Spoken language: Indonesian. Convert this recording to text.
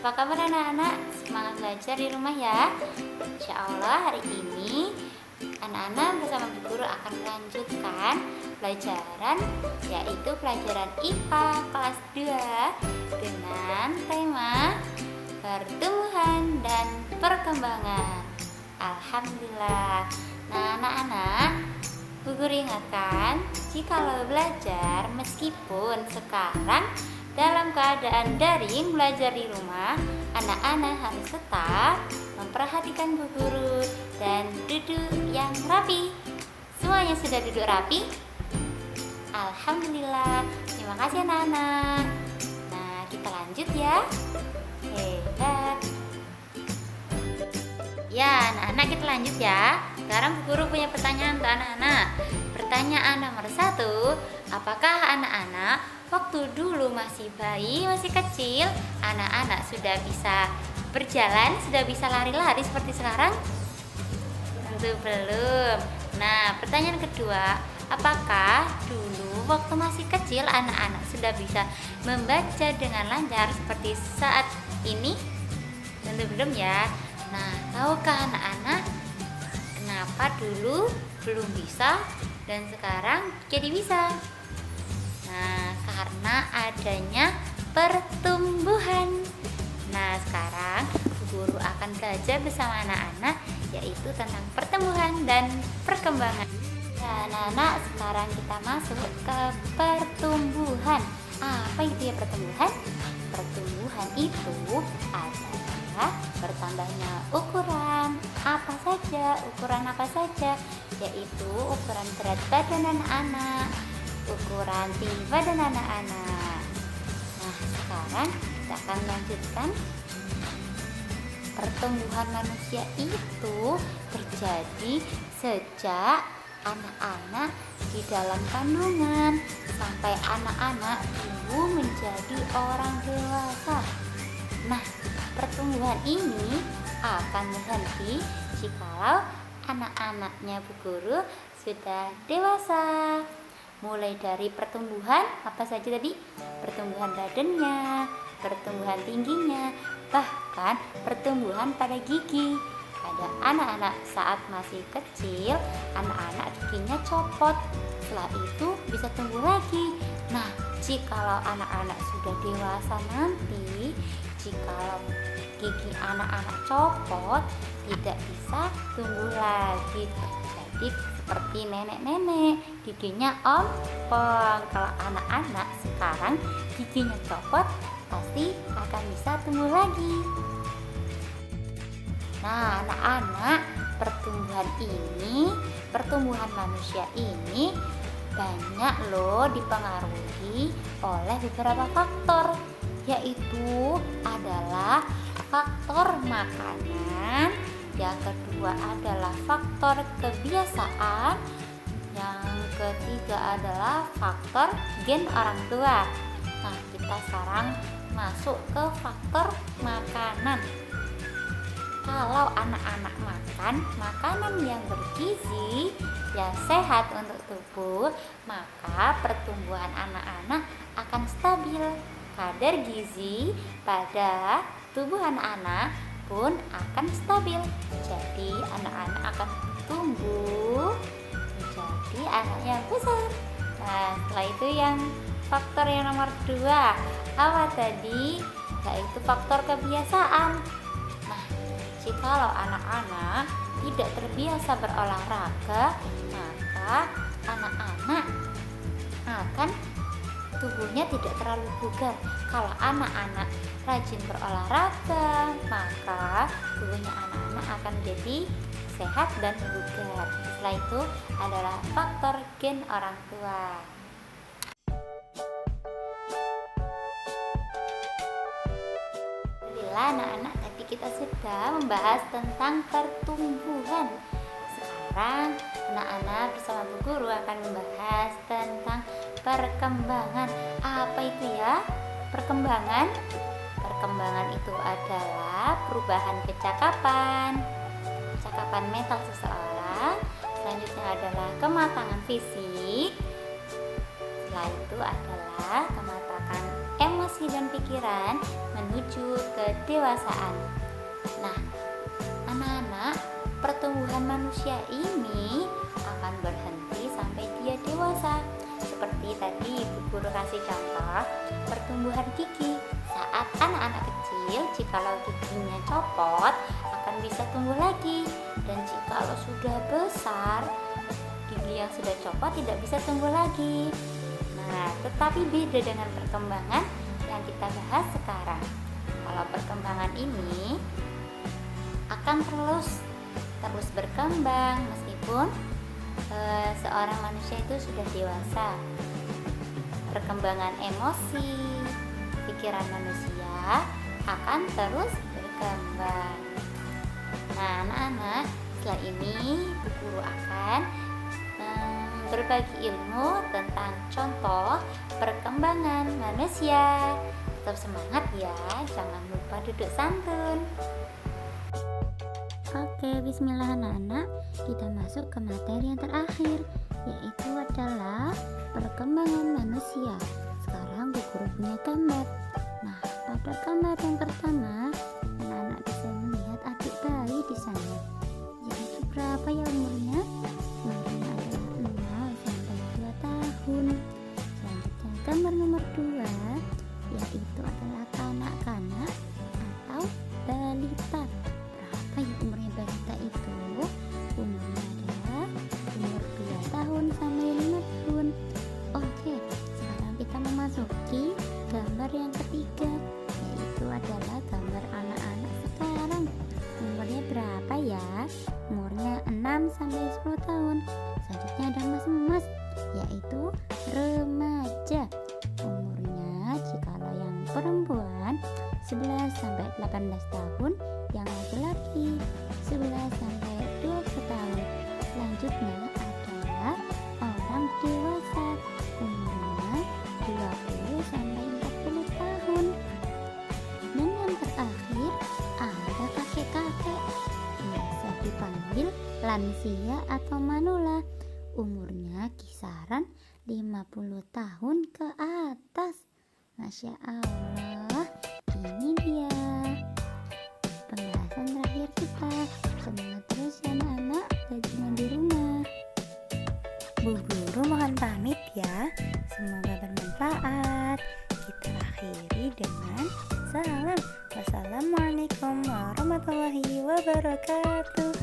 Apa kabar anak-anak? Semangat belajar di rumah ya. Insya Allah hari ini anak-anak bersama Bu Guru akan melanjutkan pelajaran, yaitu pelajaran IPA kelas 2 dengan tema pertumbuhan dan perkembangan. Alhamdulillah. Nah anak-anak, Bu Guru ingatkan, jikalau belajar meskipun sekarang dalam keadaan daring belajar di rumah, anak-anak harus tetap memperhatikan Bu Guru dan duduk yang rapi. Semuanya sudah duduk rapi? Alhamdulillah. Terima kasih anak-anak. Nah, kita lanjut ya. Hebat. Ya, anak-anak, kita lanjut ya. Sekarang Bu Guru punya pertanyaan untuk anak-anak. Pertanyaan nomor 1, apakah anak-anak waktu dulu masih bayi, masih kecil, anak-anak sudah bisa berjalan, sudah bisa lari-lari seperti sekarang? Tentu belum. Nah, pertanyaan kedua, apakah dulu waktu masih kecil anak-anak sudah bisa membaca dengan lancar seperti saat ini? Tentu belum ya. Nah, tahukah anak-anak kenapa dulu belum bisa dan sekarang jadi bisa? Nah, karena adanya pertumbuhan. Nah, sekarang Bu Guru akan belajar bersama anak-anak, yaitu tentang pertumbuhan dan perkembangan. Nah, anak-anak, sekarang kita masuk ke pertumbuhan. Apa itu ya pertumbuhan? Pertumbuhan itu adalah bertambahnya ukuran apa saja, yaitu ukuran berat badan anak-anak, ukuran tinggi badan anak-anak. Nah, sekarang kita akan melanjutkan. Pertumbuhan manusia itu terjadi sejak anak-anak di dalam kandungan sampai anak-anak tumbuh menjadi orang dewasa. Nah, pertumbuhan ini akan berhenti jikalau anak-anaknya Bu Guru sudah dewasa. Mulai dari pertumbuhan apa saja tadi? Pertumbuhan badannya, pertumbuhan tingginya, bahkan pertumbuhan pada gigi. Pada anak-anak saat masih kecil, anak-anak giginya copot. Setelah itu bisa tumbuh lagi. Nah, jikalau anak-anak sudah dewasa nanti, jikalau gigi anak-anak copot, tidak bisa tumbuh lagi. Jadi seperti nenek-nenek, giginya ompong. Kalau anak-anak sekarang giginya copot, pasti akan bisa tumbuh lagi. Nah, anak-anak, pertumbuhan manusia ini banyak loh dipengaruhi oleh beberapa faktor, yaitu adalah faktor makanan, yang kedua adalah faktor kebiasaan, yang ketiga adalah faktor gen orang tua. Nah, kita sekarang masuk ke faktor makanan. Kalau anak-anak makan makanan yang bergizi, yang sehat untuk tubuh, maka pertumbuhan anak-anak akan stabil. Kadar gizi pada tubuh anak-anak pun akan stabil. Jadi anak-anak akan tumbuh menjadi anak yang besar. Nah, setelah itu yang faktor yang nomor 2, apa tadi? Yaitu faktor kebiasaan. Nah, jikalau anak-anak tidak terbiasa berolahraga, maka anak-anak akan tubuhnya tidak terlalu bugar. Kalau anak-anak rajin berolahraga, maka tubuhnya anak-anak akan menjadi sehat dan bugar. Setelah itu adalah faktor gen orang tua. Alhamdulillah anak-anak, tadi kita sudah membahas tentang pertumbuhan. Sekarang anak-anak bersama Bu Guru akan membahas tentang perkembangan. Apa itu ya? Perkembangan itu adalah perubahan kecakapan mental seseorang. Selanjutnya adalah kematangan fisik. Setelah itu adalah kematangan emosi dan pikiran menuju ke kedewasaan. Nah, anak-anak, pertumbuhan manusia ini akan berhenti sampai dia dewasa. Seperti tadi Ibu Guru kasih contoh pertumbuhan gigi. Saat anak-anak kecil, jikalau giginya copot akan bisa tumbuh lagi. Dan jikalau sudah besar, gigi yang sudah copot tidak bisa tumbuh lagi. Nah, tetapi beda dengan perkembangan yang kita bahas sekarang. Kalau perkembangan ini akan terus berkembang meskipun seorang manusia itu sudah dewasa. Perkembangan emosi, pikiran manusia akan terus berkembang. Nah, anak-anak, setelah ini Bu Guru akan berbagi ilmu tentang contoh perkembangan manusia. Tetap semangat ya, jangan lupa duduk santun. Oke, bismillah anak-anak, kita masuk ke materi yang terakhir, yaitu adalah perkembangan manusia. Sekarang Bu Guru punya gambar. Nah, pada gambar yang pertama, anak-anak bisa melihat adik bayi di sana. Yaitu berapa ya umurnya? Umurnya adalah 0 sampai 2 tahun. Selanjutnya gambar nomor 2, yaitu adalah kanak-kanak atau balita. Berapa ya umurnya balita itu? Umurnya adalah umur 2 tahun sampai 5 tahun. Oke, sekarang kita memasuki gambar yang ketiga, yaitu adalah gambar anak-anak sekarang. Umurnya berapa ya? Umurnya 6 sampai 10 tahun. Selanjutnya ada mas-mas, yaitu remaja. Umurnya jikalau yang perempuan 11 sampai 18 tahun, yang laki-laki 11 sampai 20 tahun. Selanjutnya adalah orang dewasa, umurnya 20 sampai 40 tahun. Dan yang terakhir ada kakek-kakek, biasa dipanggil lansia atau manula. Umurnya kisaran 50 tahun ke atas. Masya Allah, ini dia pembahasan terakhir kita. Semangat terus ya anak-anak, belajarnya di rumah. Bu Guru mohon pamit ya, semoga bermanfaat. Kita akhiri dengan salam. Wassalamualaikum warahmatullahi wabarakatuh.